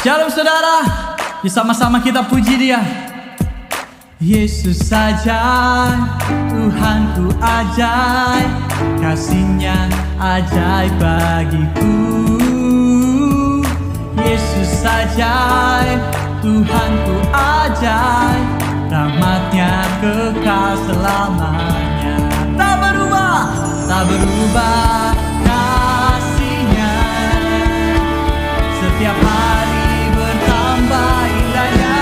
Shalom saudara, sama-sama kita puji Dia. Yesus ajaib, Tuhanku ajaib, kasih-Nya ajaib bagiku. Yesus ajaib, Tuhanku ajaib, rahmat-Nya kekal selamanya. Tak berubah, tak berubah kasih-Nya, setiap hari bertambah indahnya,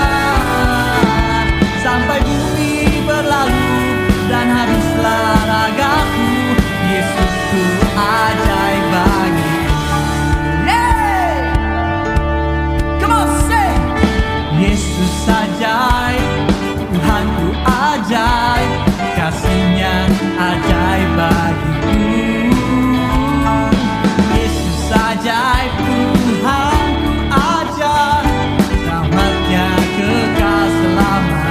sampai bumi berlalu dan habislah ragaku. Yesusku ajaib bagiku. Yeah! Come on, say! Yesus ajaib, Tuhanku ajaib, kasih-Nya ajaib bagiku. Yesus ajaib, Tuhanku ajaib, rahmat-Nya kekal selamanya.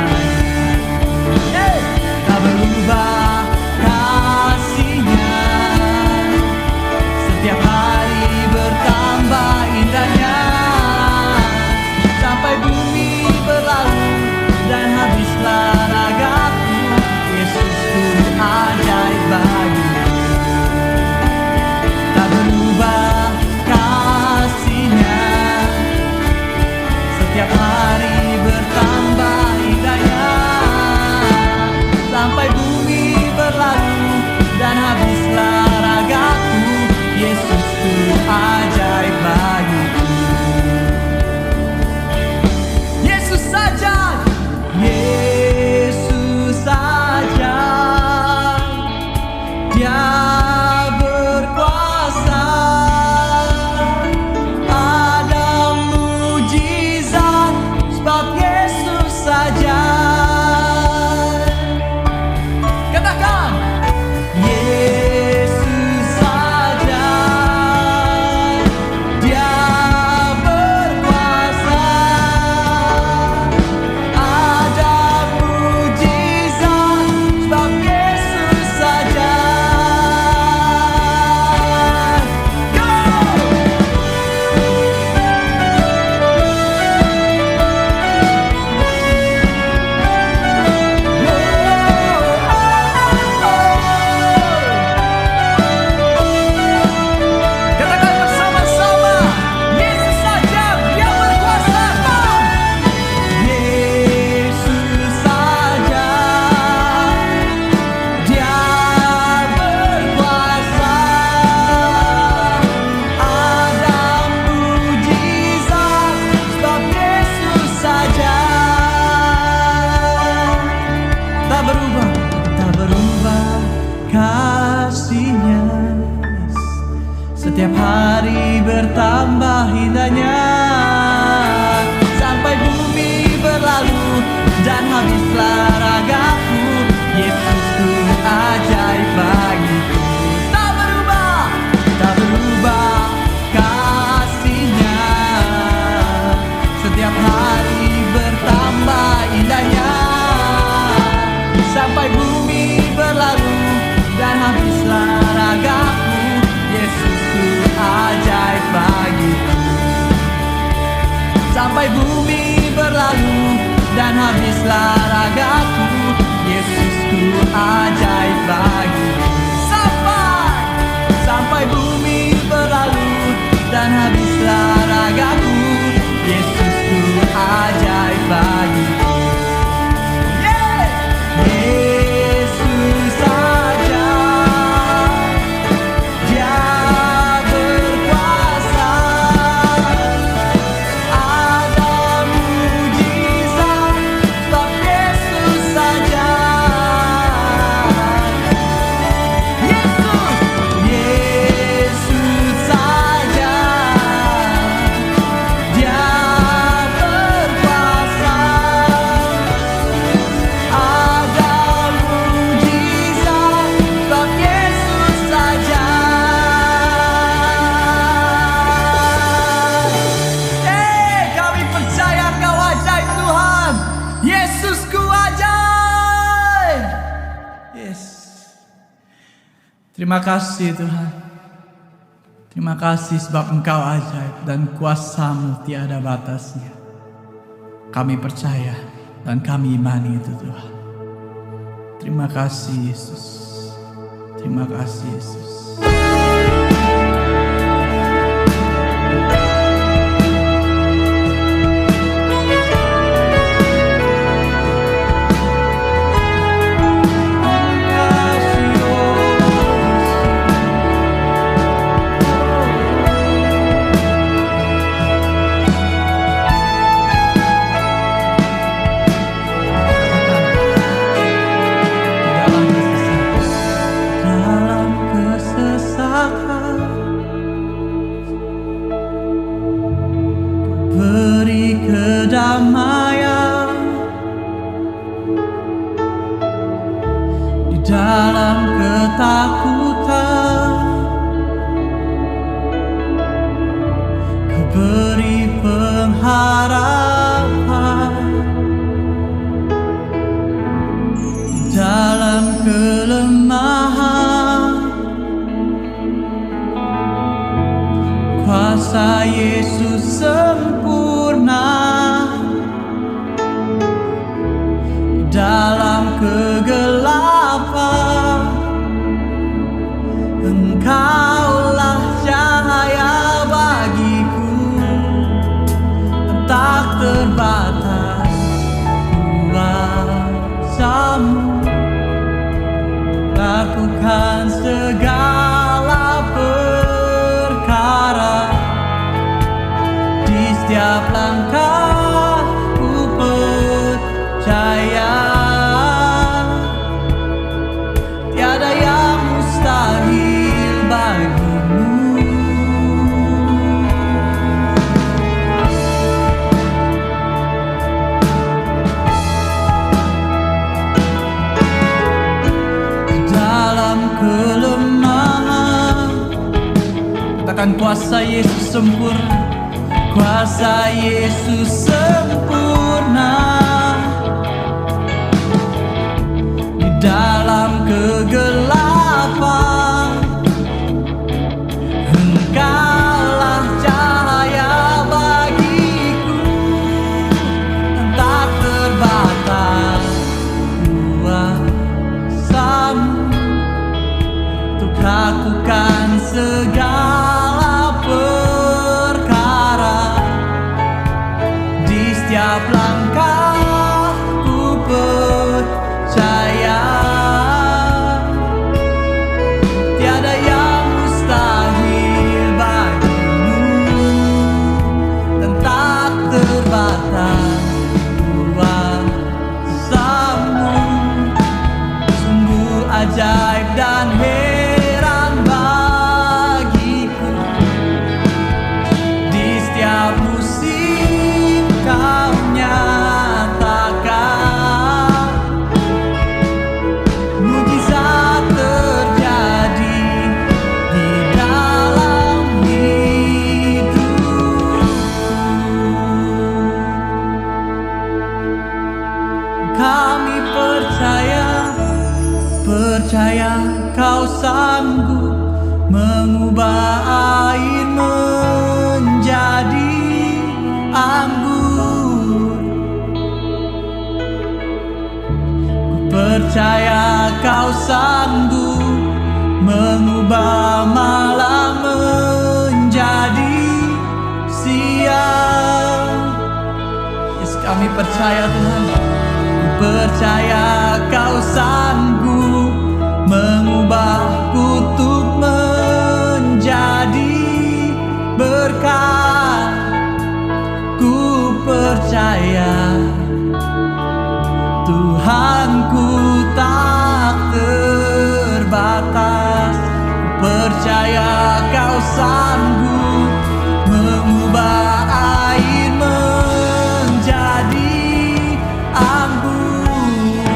Yeah! Tak berubah kasih-Nya, setiap hari bertambah indahnya, sampai bumi berlalu dan habislah ragaku. Yesusku ajaib bagiku. Tak berubah kasih-Nya, setiap hari bertambah indahnya, sampai bumi berlalu dan habislah ragaku. Yesusku ajaib bagiku. Yesus ajaib, Yesus ajaib, Dia berkuasa, ada mujizat sebab Yesus ajaib. Katakan, Yesus ajaib, Dia berkuasa, ada mujizat sebab Yesus ajaib. Go! Katakan bersama-sama, Yesus ajaib, Dia berkuasa. Yesus ajaib, Dia berkuasa, ada mujizat sebab Yesus ajaib. Tak berubah, tak berubah kasih-Nya, setiap hari bertambah indahnya, sampai bumi berlalu dan habislah ragaku. Yesusku ajaib bagiku. Tak berubah, tak berubah kasih-Nya, setiap hari bertambah indahnya, sampai bumi berlalu dan habislah ragaku. Yesusku ajaib bagiku. Sampai bumi berlalu dan habislah ragaku. Yesusku ajaib bagiku. Sampai bumi berlalu dan habislah ragaku. Yesusku ajaib bagiku. Yeah! Yesus ajaib, Dia berkuasa, ada mujizat sebab Yesus ajaib. Yesus ajaib, Dia berkuasa, ada mujizat sebab Yesus ajaib. Kami percaya Kau ajaib Tuhan. Yesusku ajaib. Yes. Terima kasih Tuhan. Terima kasih sebab Engkau ajaib dan kuasa-Mu tiada batasnya. Kami percaya dan kami imani itu Tuhan. Terima kasih Yesus. Terima kasih Yesus. Beri kedamaian di dalam ketakutan, Kau beri pengharapan di dalam kelemahan. Kuasa Yesus sempurna dalam kegelapan. Engkaulah cahaya bagiku, tak terbatas kuasa-Mu, lakukan segala perkara. Di setiap langkah ku percaya, tiada yang mustahil bagimu. Di dalam kelemahan, katakan kuasa Yesus sempurna. Kuasa Yesus sempurna di dalam kegelapan. Engkaulah cahaya bagiku, tak terbatas kuasa-Mu untuk lakukan segala perkara. Setiap langkah ku percaya, tiada yang mustahil bagimu, dan tak terbatas kuasa-Mu. Sungguh ajaib dan heran bagiku, di setiap musim Kau nyatakan, mujizat terjadi di dalam hidupku. Kami percaya Kau sanggup mengubah air menjadi anggur. Percaya Kau sanggup mengubah malam menjadi siang. Yes, kami percaya Tuhan. Percaya Kau sanggup mengubah kutuk menjadi berkat. Ku percaya Tuhanku tak terbatas. Percaya Kau sanggup mengubah air menjadi anggur.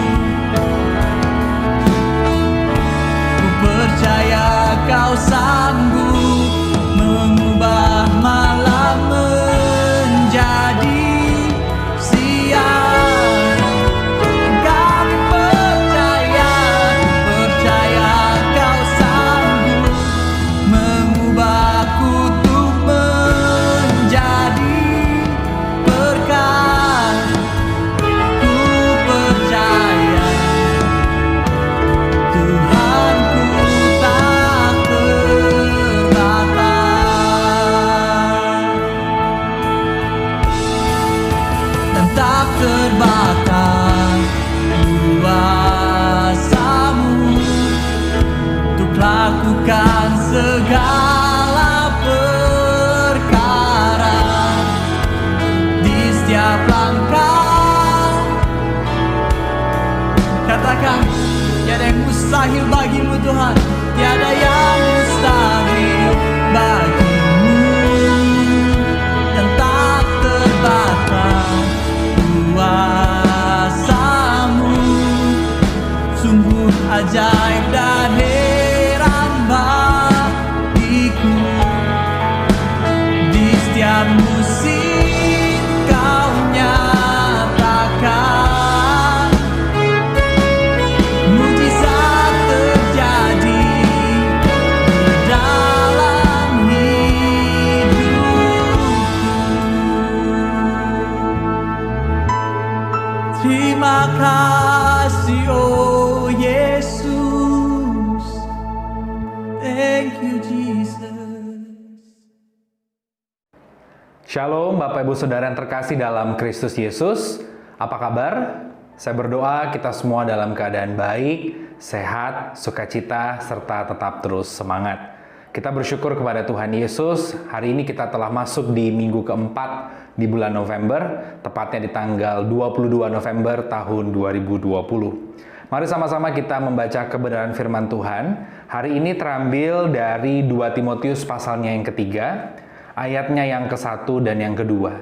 Shalom Bapak Ibu Saudara yang terkasih dalam Kristus Yesus. Apa kabar? Saya berdoa kita semua dalam keadaan baik, sehat, sukacita, serta tetap terus semangat. Kita bersyukur kepada Tuhan Yesus. Hari ini kita telah masuk di minggu keempat di bulan November, tepatnya di tanggal 22 November tahun 2020. Mari sama-sama kita membaca kebenaran firman Tuhan. Hari ini terambil dari 2 Timotius pasalnya yang ketiga, ayatnya yang ke-1 dan yang kedua.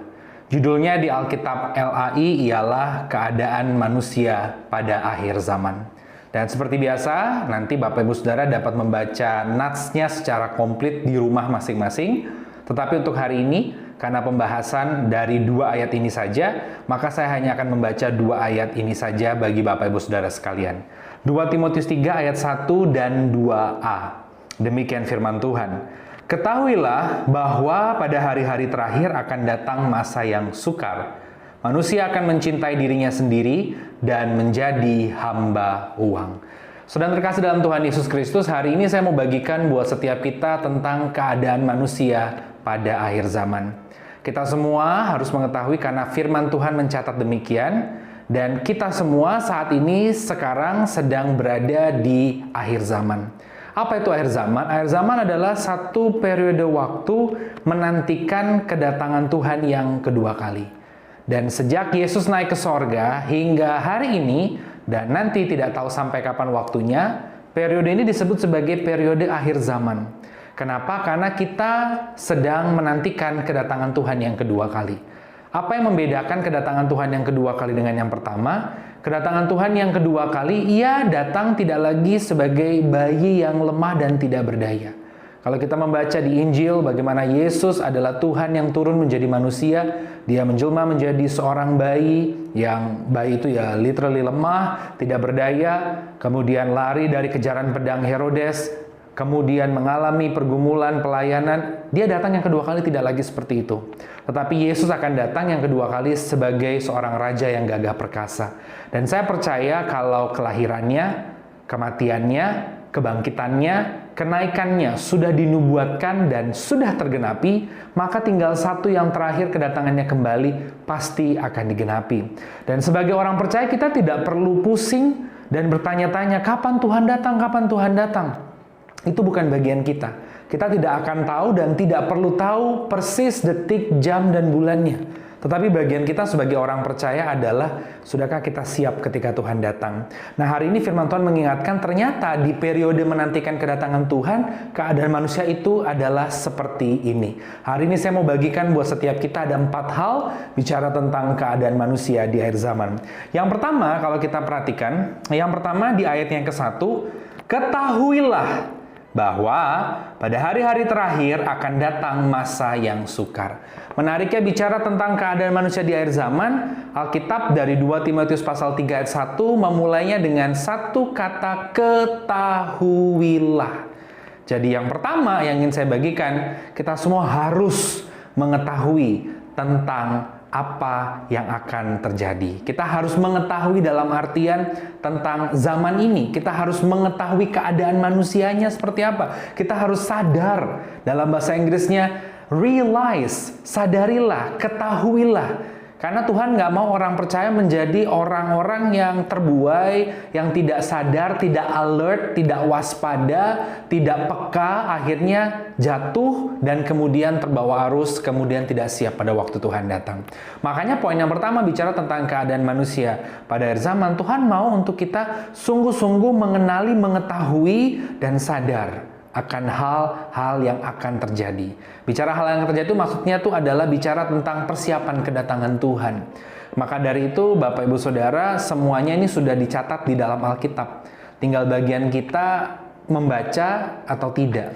Judulnya di Alkitab LAI ialah Keadaan Manusia pada Akhir Zaman. Dan seperti biasa, nanti Bapak Ibu Saudara dapat membaca natsnya secara komplit di rumah masing-masing. Tetapi untuk hari ini, karena pembahasan dari 2 ayat ini saja, maka saya hanya akan membaca 2 ayat ini saja bagi Bapak Ibu Saudara sekalian. 2 Timotius 3 ayat 1 dan 2a. Demikian firman Tuhan. Ketahuilah bahwa pada hari-hari terakhir akan datang masa yang sukar. Manusia akan mencintai dirinya sendiri dan menjadi hamba uang. Saudara terkasih dalam Tuhan Yesus Kristus, hari ini saya mau bagikan buat setiap kita tentang keadaan manusia pada akhir zaman. Kita semua harus mengetahui karena firman Tuhan mencatat demikian, dan kita semua saat ini sekarang sedang berada di akhir zaman. Apa itu akhir zaman? Akhir zaman adalah satu periode waktu menantikan kedatangan Tuhan yang kedua kali. Dan sejak Yesus naik ke sorga hingga hari ini, dan nanti tidak tahu sampai kapan waktunya, periode ini disebut sebagai periode akhir zaman. Kenapa? Karena kita sedang menantikan kedatangan Tuhan yang kedua kali. Apa yang membedakan kedatangan Tuhan yang kedua kali dengan yang pertama? Kedatangan Tuhan yang kedua kali, ia datang tidak lagi sebagai bayi yang lemah dan tidak berdaya. Kalau kita membaca di Injil bagaimana Yesus adalah Tuhan yang turun menjadi manusia, dia menjelma menjadi seorang bayi, yang bayi itu ya literally lemah, tidak berdaya, kemudian lari dari kejaran pedang Herodes, kemudian mengalami pergumulan pelayanan. Dia datang yang kedua kali tidak lagi seperti itu. Tetapi Yesus akan datang yang kedua kali sebagai seorang raja yang gagah perkasa. Dan saya percaya kalau kelahirannya, kematiannya, kebangkitannya, kenaikannya sudah dinubuatkan dan sudah tergenapi, maka tinggal satu yang terakhir, kedatangannya kembali pasti akan digenapi. Dan sebagai orang percaya kita tidak perlu pusing dan bertanya-tanya kapan Tuhan datang, kapan Tuhan datang. Itu bukan bagian kita. Kita tidak akan tahu dan tidak perlu tahu persis detik, jam, dan bulannya. Tetapi bagian kita sebagai orang percaya adalah, sudahkah kita siap ketika Tuhan datang? Nah, hari ini firman Tuhan mengingatkan ternyata di periode menantikan kedatangan Tuhan, keadaan manusia itu adalah seperti ini. Hari ini saya mau bagikan buat setiap kita ada 4 hal bicara tentang keadaan manusia di akhir zaman. Yang pertama, kalau kita perhatikan, yang pertama di ayat yang ke-1, ketahuilah bahwa pada hari-hari terakhir akan datang masa yang sukar. Menariknya bicara tentang keadaan manusia di akhir zaman, Alkitab dari 2 Timotius pasal 3 ayat 1 memulainya dengan satu kata ketahuilah. Jadi yang pertama yang ingin saya bagikan, kita semua harus mengetahui tentang apa yang akan terjadi. Kita harus mengetahui dalam artian tentang zaman ini. Kita harus mengetahui keadaan manusianya seperti apa. Kita harus sadar, dalam bahasa Inggrisnya realize, sadarilah, ketahuilah. Karena Tuhan nggak mau orang percaya menjadi orang-orang yang terbuai, yang tidak sadar, tidak alert, tidak waspada, tidak peka, akhirnya jatuh dan kemudian terbawa arus, kemudian tidak siap pada waktu Tuhan datang. Makanya poin yang pertama bicara tentang keadaan manusia pada akhir zaman. Tuhan mau untuk kita sungguh-sungguh mengenali, mengetahui, dan sadar akan hal-hal yang akan terjadi. Bicara hal yang terjadi itu maksudnya itu adalah bicara tentang persiapan kedatangan Tuhan. Maka dari itu Bapak Ibu Saudara, semuanya ini sudah dicatat di dalam Alkitab. Tinggal bagian kita membaca atau tidak.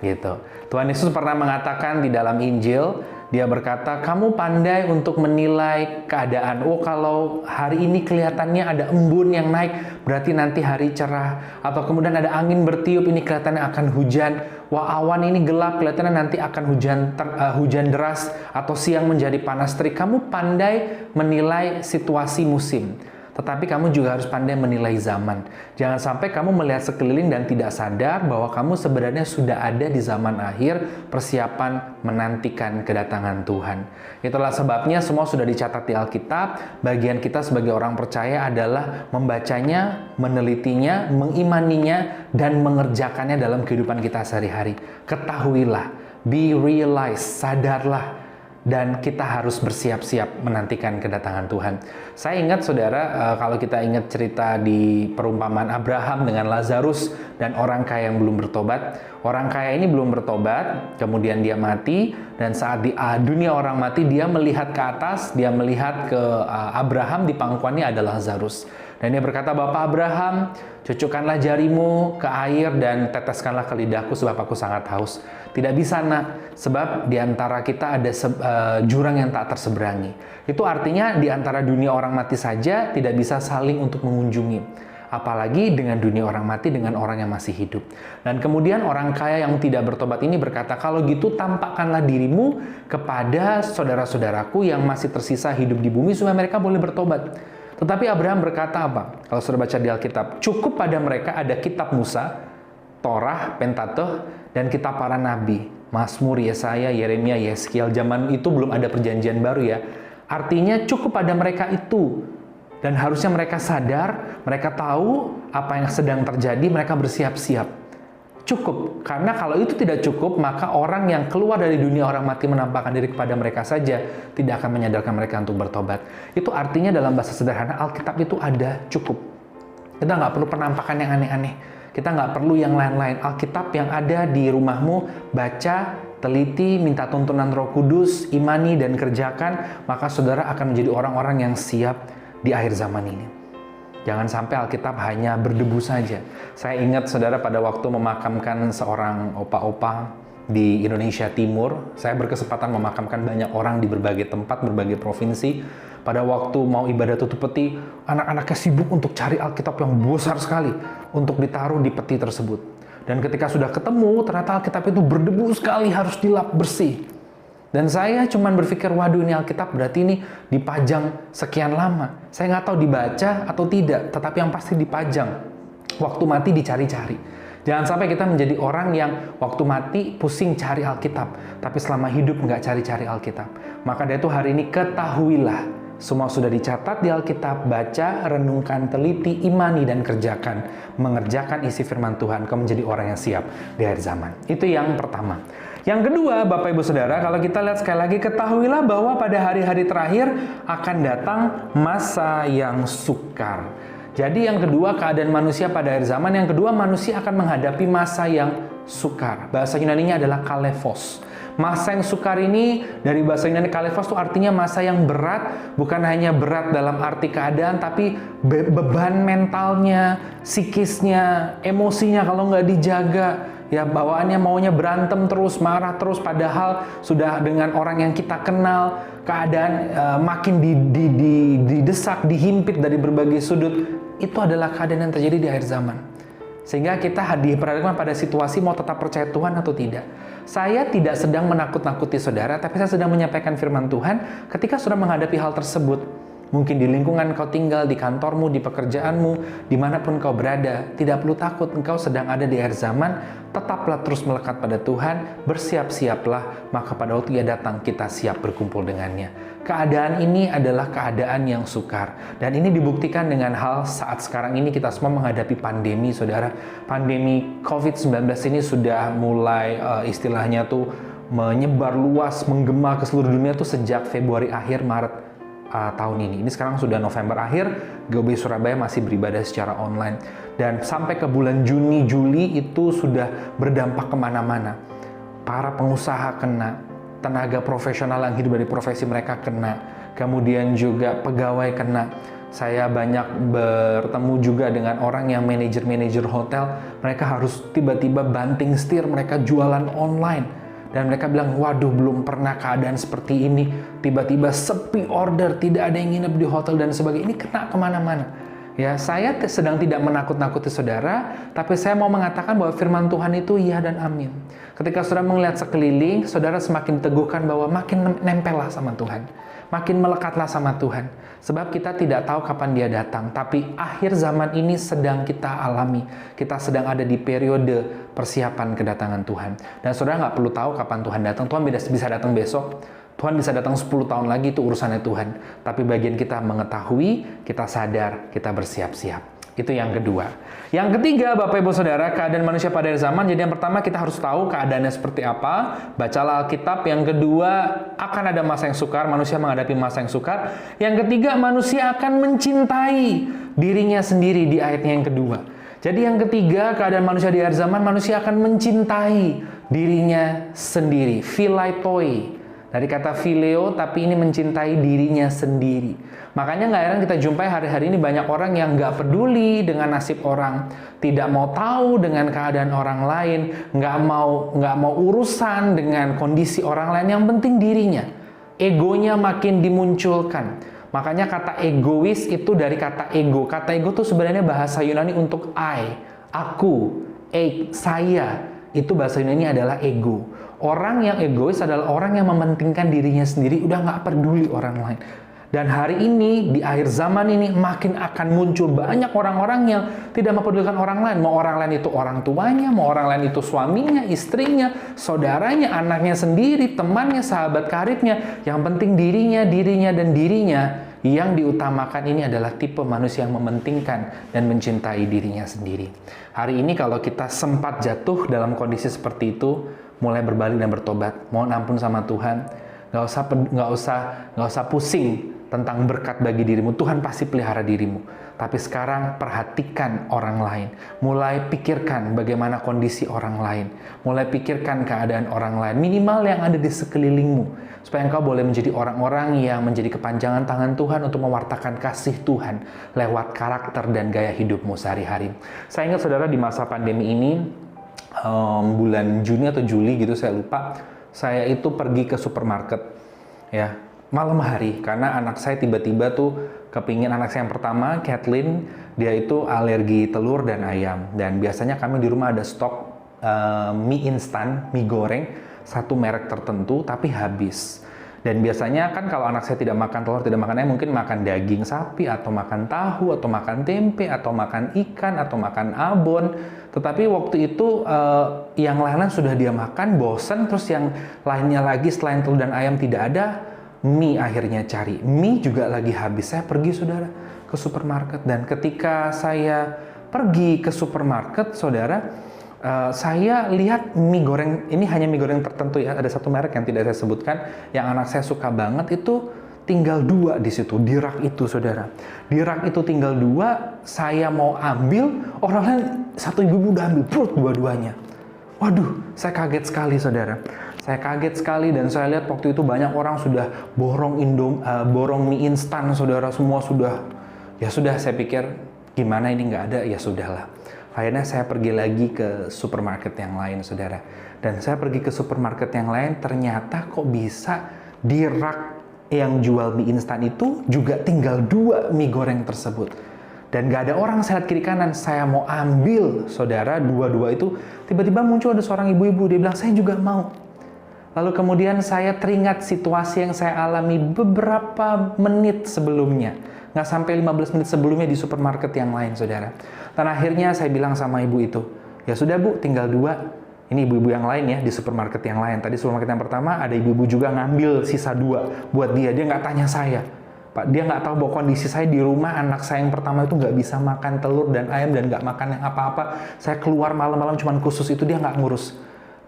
Gitu. Tuhan Yesus pernah mengatakan di dalam Injil, dia berkata, kamu pandai untuk menilai keadaan. Oh, kalau hari ini kelihatannya ada embun yang naik, berarti nanti hari cerah. Atau kemudian ada angin bertiup, ini kelihatannya akan hujan. Wah, awan ini gelap, kelihatannya nanti akan hujan deras. Atau siang menjadi panas terik. Kamu pandai menilai situasi musim. tetapi kamu juga harus pandai menilai zaman. Jangan sampai kamu melihat sekeliling dan tidak sadar bahwa kamu sebenarnya sudah ada di zaman akhir, persiapan menantikan kedatangan Tuhan. Itulah sebabnya semua sudah dicatat di Alkitab. Bagian kita sebagai orang percaya adalah membacanya, menelitinya, mengimaninya, dan mengerjakannya dalam kehidupan kita sehari-hari. Ketahuilah, be realized, sadarlah, dan kita harus bersiap-siap menantikan kedatangan Tuhan. Saya ingat saudara, kalau kita ingat cerita di perumpamaan Abraham dengan Lazarus dan orang kaya yang belum bertobat. Orang kaya ini belum bertobat, kemudian dia mati, dan saat di dunia orang mati, dia melihat ke atas, dia melihat ke Abraham, di pangkuannya ada Lazarus. Dan dia berkata, "Bapak Abraham, cucukkanlah jarimu ke air dan teteskanlah ke lidahku sebab aku sangat haus." Tidak bisa, nak, sebab di antara kita ada jurang yang tak terseberangi. Itu artinya di antara dunia orang mati saja tidak bisa saling untuk mengunjungi. Apalagi dengan dunia orang mati dengan orang yang masih hidup. Dan kemudian orang kaya yang tidak bertobat ini berkata, "Kalau gitu tampakkanlah dirimu kepada saudara-saudaraku yang masih tersisa hidup di bumi supaya mereka boleh bertobat." Tetapi Abraham berkata apa? Kalau sudah baca di Alkitab, cukup pada mereka ada kitab Musa, Torah, Pentateuch, dan kitab para nabi, Mazmur, Yesaya, Yeremia, Yeskiel. Zaman itu belum ada perjanjian baru ya. Artinya cukup pada mereka itu. Dan harusnya mereka sadar, mereka tahu apa yang sedang terjadi, mereka bersiap-siap. Cukup, karena kalau itu tidak cukup, maka orang yang keluar dari dunia orang mati menampakkan diri kepada mereka saja, tidak akan menyadarkan mereka untuk bertobat. Itu artinya dalam bahasa sederhana, Alkitab itu ada cukup. Kita nggak perlu penampakan yang aneh-aneh. Kita nggak perlu yang lain-lain. Alkitab yang ada di rumahmu, baca, teliti, minta tuntunan Roh Kudus, imani, dan kerjakan, maka saudara akan menjadi orang-orang yang siap di akhir zaman ini. Jangan sampai Alkitab hanya berdebu saja. Saya ingat saudara pada waktu memakamkan seorang opa-opa di Indonesia Timur, saya berkesempatan memakamkan banyak orang di berbagai tempat, berbagai provinsi. Pada waktu mau ibadah tutup peti, anak-anaknya sibuk untuk cari Alkitab yang besar sekali untuk ditaruh di peti tersebut. Dan ketika sudah ketemu, ternyata Alkitab itu berdebu sekali, harus dilap bersih. Dan saya cuma berpikir, waduh, ini Alkitab berarti ini dipajang sekian lama. Saya nggak tahu dibaca atau tidak, tetapi yang pasti dipajang. Waktu mati dicari-cari. Jangan sampai kita menjadi orang yang waktu mati pusing cari Alkitab, tapi selama hidup nggak cari-cari Alkitab. Maka dari itu hari ini ketahuilah, semua sudah dicatat di Alkitab, baca, renungkan, teliti, imani, dan kerjakan. Mengerjakan isi firman Tuhan, kamu menjadi orang yang siap di akhir zaman. Itu yang pertama. Yang kedua, Bapak Ibu Saudara, kalau kita lihat sekali lagi, ketahuilah bahwa pada hari-hari terakhir akan datang masa yang sukar. Jadi yang kedua, keadaan manusia pada akhir zaman. Yang kedua, manusia akan menghadapi masa yang sukar. Bahasa Yunaninya adalah kalefos. Masa yang sukar ini dari bahasa Yunani kalefos itu artinya masa yang berat, bukan hanya berat dalam arti keadaan, tapi beban mentalnya, psikisnya, emosinya kalau nggak dijaga. Ya, bawaannya maunya berantem terus, marah terus, padahal sudah dengan orang yang kita kenal, keadaan makin didesak, dihimpit dari berbagai sudut. Itu adalah keadaan yang terjadi di akhir zaman. Sehingga kita diperhadapkan pada situasi mau tetap percaya Tuhan atau tidak. Saya tidak sedang menakut-nakuti saudara, tapi saya sedang menyampaikan firman Tuhan ketika saudara menghadapi hal tersebut. Mungkin di lingkungan kau tinggal, di kantormu, di pekerjaanmu, dimanapun kau berada, tidak perlu takut, engkau sedang ada di akhir zaman. Tetaplah terus melekat pada Tuhan, bersiap-siaplah, maka pada waktu Ia datang kita siap berkumpul dengannya. Keadaan ini adalah keadaan yang sukar, dan ini dibuktikan dengan hal saat sekarang ini kita semua menghadapi pandemi, saudara. Pandemi COVID-19 ini sudah mulai istilahnya tuh menyebar luas, menggema ke seluruh dunia tuh sejak Februari akhir, Maret tahun ini. Ini sekarang sudah November akhir, GOB Surabaya masih beribadah secara online. Dan sampai ke bulan Juni, Juli itu sudah berdampak kemana-mana. Para pengusaha kena, tenaga profesional yang hidup dari profesi mereka kena, kemudian juga pegawai kena. Saya banyak bertemu juga dengan orang yang manajer-manajer hotel, mereka harus tiba-tiba banting setir, mereka jualan online. Dan mereka bilang, waduh, belum pernah keadaan seperti ini. Tiba-tiba sepi order, tidak ada yang nginep di hotel dan sebagainya. Ini kena kemana-mana. Ya, saya sedang tidak menakut-nakuti saudara, tapi saya mau mengatakan bahwa firman Tuhan itu iya dan amin. Ketika saudara melihat sekeliling, saudara semakin teguhkan bahwa makin nempellah sama Tuhan. Makin melekatlah sama Tuhan. Sebab kita tidak tahu kapan dia datang. Tapi akhir zaman ini sedang kita alami. Kita sedang ada di periode persiapan kedatangan Tuhan. Dan saudara nggak perlu tahu kapan Tuhan datang. Tuhan bisa datang besok. Tuhan bisa datang 10 tahun lagi, itu urusannya Tuhan. Tapi bagian kita mengetahui, kita sadar, kita bersiap-siap. Itu yang kedua. Yang ketiga, Bapak Ibu Saudara, keadaan manusia pada akhir zaman. Jadi yang pertama kita harus tahu keadaannya seperti apa. Bacalah Alkitab. Yang kedua, akan ada masa yang sukar. Manusia menghadapi masa yang sukar. Yang ketiga, manusia akan mencintai dirinya sendiri di ayatnya yang kedua. Jadi yang ketiga, keadaan manusia di akhir zaman, manusia akan mencintai dirinya sendiri. Philaitoi. Dari kata phileo, tapi ini mencintai dirinya sendiri. Makanya nggak heran kita jumpai hari-hari ini banyak orang yang nggak peduli dengan nasib orang, tidak mau tahu dengan keadaan orang lain, nggak mau urusan dengan kondisi orang lain. Yang penting dirinya, egonya makin dimunculkan. Makanya kata egois itu dari kata ego. Kata ego itu sebenarnya bahasa Yunani untuk I, aku, saya. Itu bahasa Yunani adalah ego. Orang yang egois adalah orang yang mementingkan dirinya sendiri, udah nggak peduli orang lain. Dan hari ini, di akhir zaman ini, makin akan muncul banyak orang-orang yang tidak mempedulikan orang lain. Mau orang lain itu orang tuanya, mau orang lain itu suaminya, istrinya, saudaranya, anaknya sendiri, temannya, sahabat karibnya. Yang penting dirinya, dan dirinya. Yang diutamakan ini adalah tipe manusia yang mementingkan dan mencintai dirinya sendiri. Hari ini kalau kita sempat jatuh dalam kondisi seperti itu, mulai berbalik dan bertobat, mohon ampun sama Tuhan, nggak usah pusing tentang berkat bagi dirimu. Tuhan pasti pelihara dirimu. Tapi sekarang perhatikan orang lain. Mulai pikirkan bagaimana kondisi orang lain. Mulai pikirkan keadaan orang lain. Minimal yang ada di sekelilingmu. Supaya engkau boleh menjadi orang-orang yang menjadi kepanjangan tangan Tuhan untuk mewartakan kasih Tuhan lewat karakter dan gaya hidupmu sehari-hari. Saya ingat saudara di masa pandemi ini, bulan Juni atau Juli gitu saya lupa, saya itu pergi ke supermarket ya malam hari karena anak saya tiba-tiba tuh kepingin. Anak saya yang pertama, Kathleen, dia itu alergi telur dan ayam, dan biasanya kami di rumah ada stok mie instan, mie goreng satu merek tertentu tapi habis. Dan biasanya kan kalau anak saya tidak makan telur, tidak makan ayam, mungkin makan daging sapi, atau makan tahu, atau makan tempe, atau makan ikan, atau makan abon. Tetapi waktu itu yang lain-lain sudah dia makan, bosan, terus yang lainnya lagi selain telur dan ayam tidak ada, mie akhirnya cari. Mie juga lagi habis. Saya pergi saudara ke supermarket, dan ketika saya pergi ke supermarket saudara, saya lihat mie goreng, ini hanya mie goreng tertentu ya, ada satu merek yang tidak saya sebutkan, yang anak saya suka banget, itu tinggal 2 di situ, di rak itu saudara. Di rak itu tinggal 2, saya mau ambil, orang lain satu ibu udah ambil, dua-duanya. Waduh, saya kaget sekali saudara. Saya kaget sekali, dan saya lihat waktu itu banyak orang sudah borong mie instan saudara, semua sudah. Ya sudah, saya pikir gimana ini nggak ada, ya sudahlah. Akhirnya saya pergi lagi ke supermarket yang lain, saudara. Dan saya pergi ke supermarket yang lain, ternyata kok bisa di rak yang jual mie instan itu juga tinggal 2 mie goreng tersebut. Dan gak ada orang, saya lihat kiri kanan. Saya mau ambil, saudara, 2 itu. Tiba-tiba muncul ada seorang ibu-ibu, dia bilang, saya juga mau. Lalu kemudian saya teringat situasi yang saya alami beberapa menit sebelumnya. Nggak sampai 15 menit sebelumnya di supermarket yang lain, saudara. Dan akhirnya saya bilang sama ibu itu, ya sudah bu, tinggal 2. Ini ibu-ibu yang lain ya, di supermarket yang lain. Tadi supermarket yang pertama, ada ibu-ibu juga ngambil sisa 2 buat dia. Dia nggak tanya saya. Pak, dia nggak tahu bahwa kondisi saya di rumah, anak saya yang pertama itu nggak bisa makan telur dan ayam, dan nggak makan yang apa-apa. Saya keluar malam-malam cuman khusus itu, dia nggak ngurus.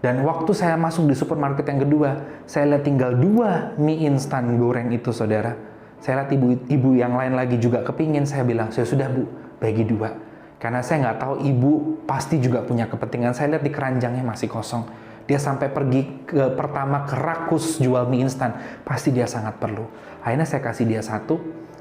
Dan waktu saya masuk di supermarket yang kedua, saya lihat tinggal 2 mie instan goreng itu, saudara. Saya lihat ibu yang lain lagi juga kepingin. Saya bilang, saya sudah bu, bagi 2. Karena saya nggak tahu ibu pasti juga punya kepentingan. Saya lihat di keranjangnya masih kosong. Dia sampai pergi pertama ke Rakus jual mie instan. Pasti dia sangat perlu. Akhirnya saya kasih dia 1,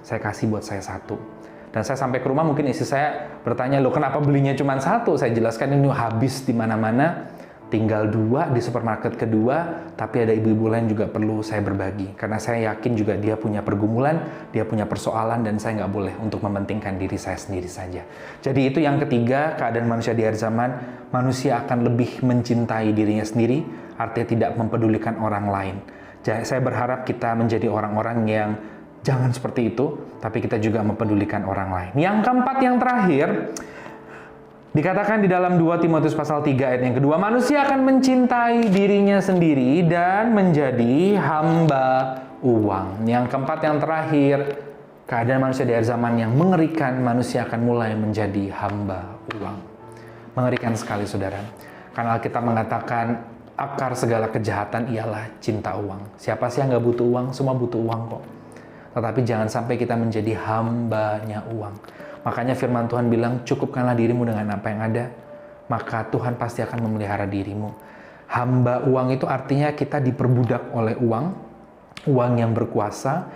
saya kasih buat saya 1. Dan saya sampai ke rumah, mungkin istri saya bertanya, loh kenapa belinya cuma 1? Saya jelaskan ini habis di mana-mana. tinggal 2 di supermarket kedua, tapi ada ibu-ibu lain juga perlu saya berbagi. Karena saya yakin juga dia punya pergumulan, dia punya persoalan, dan saya nggak boleh untuk mementingkan diri saya sendiri saja. Jadi itu yang ketiga, keadaan manusia di akhir zaman, manusia akan lebih mencintai dirinya sendiri, artinya tidak mempedulikan orang lain. Jadi saya berharap kita menjadi orang-orang yang jangan seperti itu, tapi kita juga mempedulikan orang lain. Yang keempat, yang terakhir, dikatakan di dalam 2 Timotius pasal 3 ayat yang kedua, manusia akan mencintai dirinya sendiri dan menjadi hamba uang. Yang keempat, yang terakhir, keadaan manusia di akhir zaman yang mengerikan, manusia akan mulai menjadi hamba uang. Mengerikan sekali, saudara. Karena Alkitab mengatakan akar segala kejahatan ialah cinta uang. Siapa sih yang nggak butuh uang? Semua butuh uang kok. Tetapi jangan sampai kita menjadi hambanya uang. Makanya firman Tuhan bilang, cukupkanlah dirimu dengan apa yang ada, maka Tuhan pasti akan memelihara dirimu. Hamba uang itu artinya kita diperbudak oleh uang yang berkuasa.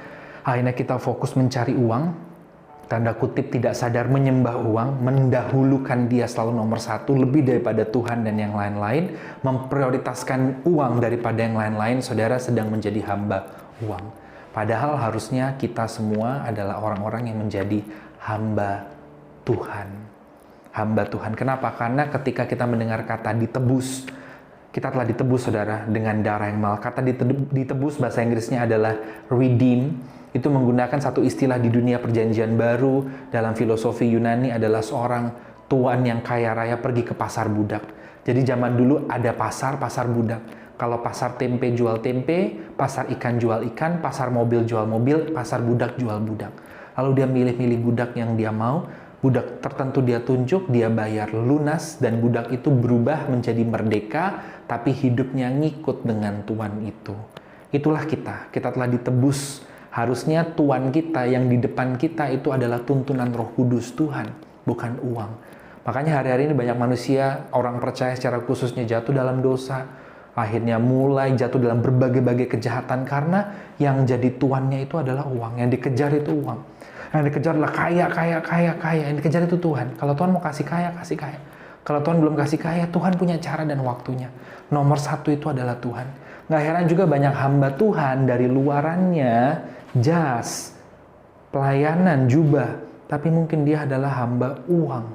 Akhirnya kita fokus mencari uang, tanda kutip tidak sadar menyembah uang, mendahulukan dia selalu nomor 1, lebih daripada Tuhan dan yang lain-lain, memprioritaskan uang daripada yang lain-lain. Saudara sedang menjadi hamba uang. Padahal harusnya kita semua adalah orang-orang yang menjadi hamba Tuhan. Hamba Tuhan. Kenapa? Karena ketika kita mendengar kata ditebus, kita telah ditebus, saudara, dengan darah yang mahal. Kata ditebus bahasa Inggrisnya adalah redeem. Itu menggunakan satu istilah di dunia perjanjian baru. Dalam filosofi Yunani adalah seorang tuan yang kaya raya pergi ke pasar budak. Jadi zaman dulu ada pasar budak. Kalau pasar tempe jual tempe, pasar ikan jual ikan, pasar mobil jual mobil, pasar budak jual budak. Lalu dia milih-milih budak yang dia mau, budak tertentu dia tunjuk, dia bayar lunas, dan budak itu berubah menjadi merdeka, tapi hidupnya ngikut dengan tuan itu. Itulah kita telah ditebus. Harusnya tuan kita yang di depan kita itu adalah tuntunan Roh Kudus Tuhan, bukan uang. Makanya hari-hari ini banyak manusia, orang percaya secara khususnya jatuh dalam dosa, akhirnya mulai jatuh dalam berbagai-bagai kejahatan karena yang jadi tuannya itu adalah uang, yang dikejar itu uang. Yang dikejar adalah kaya. Yang dikejar itu Tuhan. Kalau Tuhan mau kasih kaya, kasih kaya. Kalau Tuhan belum kasih kaya, Tuhan punya cara dan waktunya. Nomor 1 itu adalah Tuhan. Nggak heran juga banyak hamba Tuhan dari luarannya, jas, pelayanan, jubah. Tapi mungkin dia adalah hamba uang.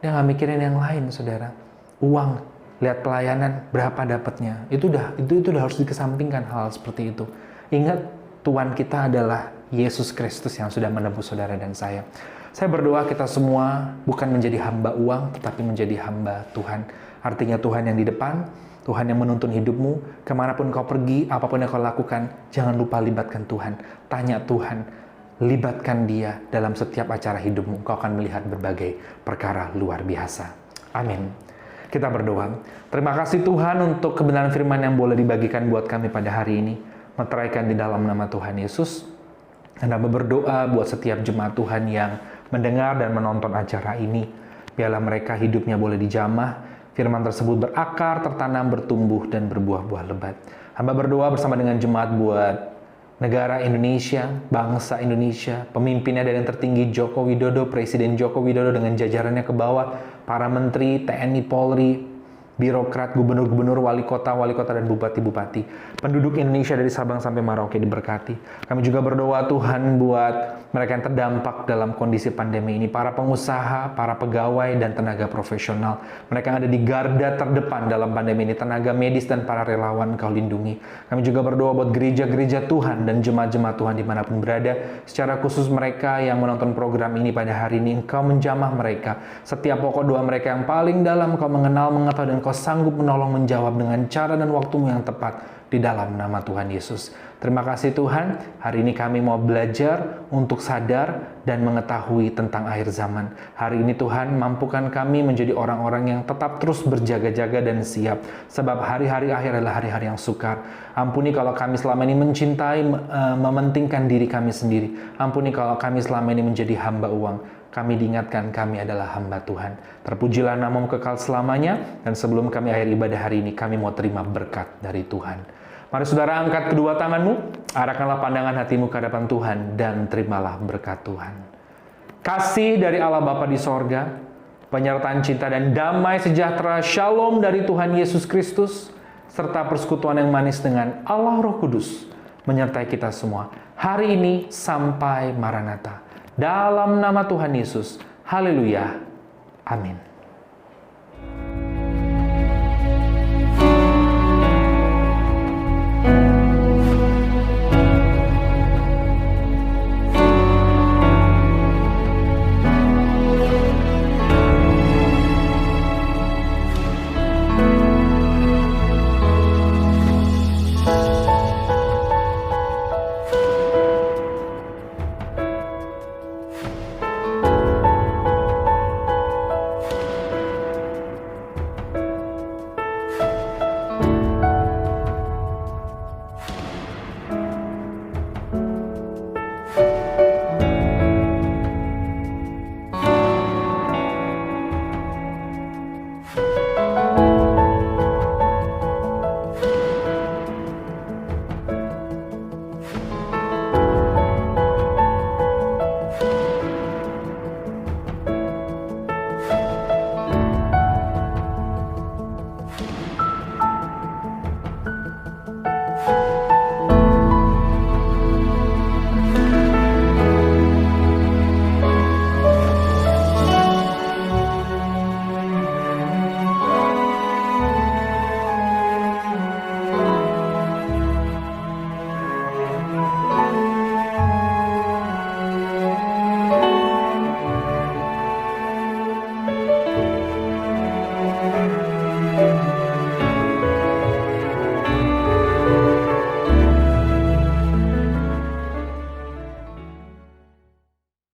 Dia nggak mikirin yang lain, saudara. Uang, lihat pelayanan, berapa dapatnya. Itu udah harus dikesampingkan hal seperti itu. Ingat, Tuhan kita adalah Yesus Kristus yang sudah menebus saudara dan saya. Saya berdoa kita semua bukan menjadi hamba uang, tetapi menjadi hamba Tuhan. Artinya Tuhan yang di depan, Tuhan yang menuntun hidupmu, kemanapun kau pergi, apapun yang kau lakukan, jangan lupa libatkan Tuhan. Tanya Tuhan, libatkan dia dalam setiap acara hidupmu. Kau akan melihat berbagai perkara luar biasa. Amin. Kita berdoa. Terima kasih Tuhan untuk kebenaran firman yang boleh dibagikan buat kami pada hari ini. Meteraikan di dalam nama Tuhan Yesus. Dan hamba berdoa buat setiap jemaat Tuhan yang mendengar dan menonton acara ini. Biarlah mereka hidupnya boleh dijamah, firman tersebut berakar, tertanam, bertumbuh, dan berbuah-buah lebat. Hamba berdoa bersama dengan jemaat buat negara Indonesia, bangsa Indonesia, pemimpinnya dari yang tertinggi Joko Widodo, Presiden Joko Widodo dengan jajarannya ke bawah, para menteri, TNI, Polri, birokrat, gubernur-gubernur, wali kota, dan bupati-bupati. Penduduk Indonesia dari Sabang sampai Merauke diberkati. Kami juga berdoa Tuhan buat mereka yang terdampak dalam kondisi pandemi ini. Para pengusaha, para pegawai, dan tenaga profesional. Mereka yang ada di garda terdepan dalam pandemi ini. Tenaga medis dan para relawan Kau lindungi. Kami juga berdoa buat gereja-gereja Tuhan dan jemaat-jemaat Tuhan dimanapun berada. Secara khusus mereka yang menonton program ini pada hari ini. Engkau menjamah mereka. Setiap pokok doa mereka yang paling dalam Kau mengenal, mengetahui, dan Kau sanggup menolong menjawab dengan cara dan waktumu yang tepat di dalam nama Tuhan Yesus. Terima kasih Tuhan, hari ini kami mau belajar untuk sadar dan mengetahui tentang akhir zaman. Hari ini Tuhan, mampukan kami menjadi orang-orang yang tetap terus berjaga-jaga dan siap. Sebab hari-hari akhir adalah hari-hari yang sukar. Ampuni kalau kami selama ini mencintai, mementingkan diri kami sendiri. Ampuni kalau kami selama ini menjadi hamba uang. Kami diingatkan kami adalah hamba Tuhan. Terpujilah nama-Mu kekal selamanya. Dan sebelum kami akhir ibadah hari ini, kami mau terima berkat dari Tuhan. Mari saudara angkat kedua tanganmu, arahkanlah pandangan hatimu ke hadapan Tuhan, dan terimalah berkat Tuhan. Kasih dari Allah Bapa di sorga, penyertaan cinta dan damai sejahtera Shalom dari Tuhan Yesus Kristus, serta persekutuan yang manis dengan Allah Roh Kudus, menyertai kita semua, hari ini sampai Maranatha. Dalam nama Tuhan Yesus, haleluya, amin.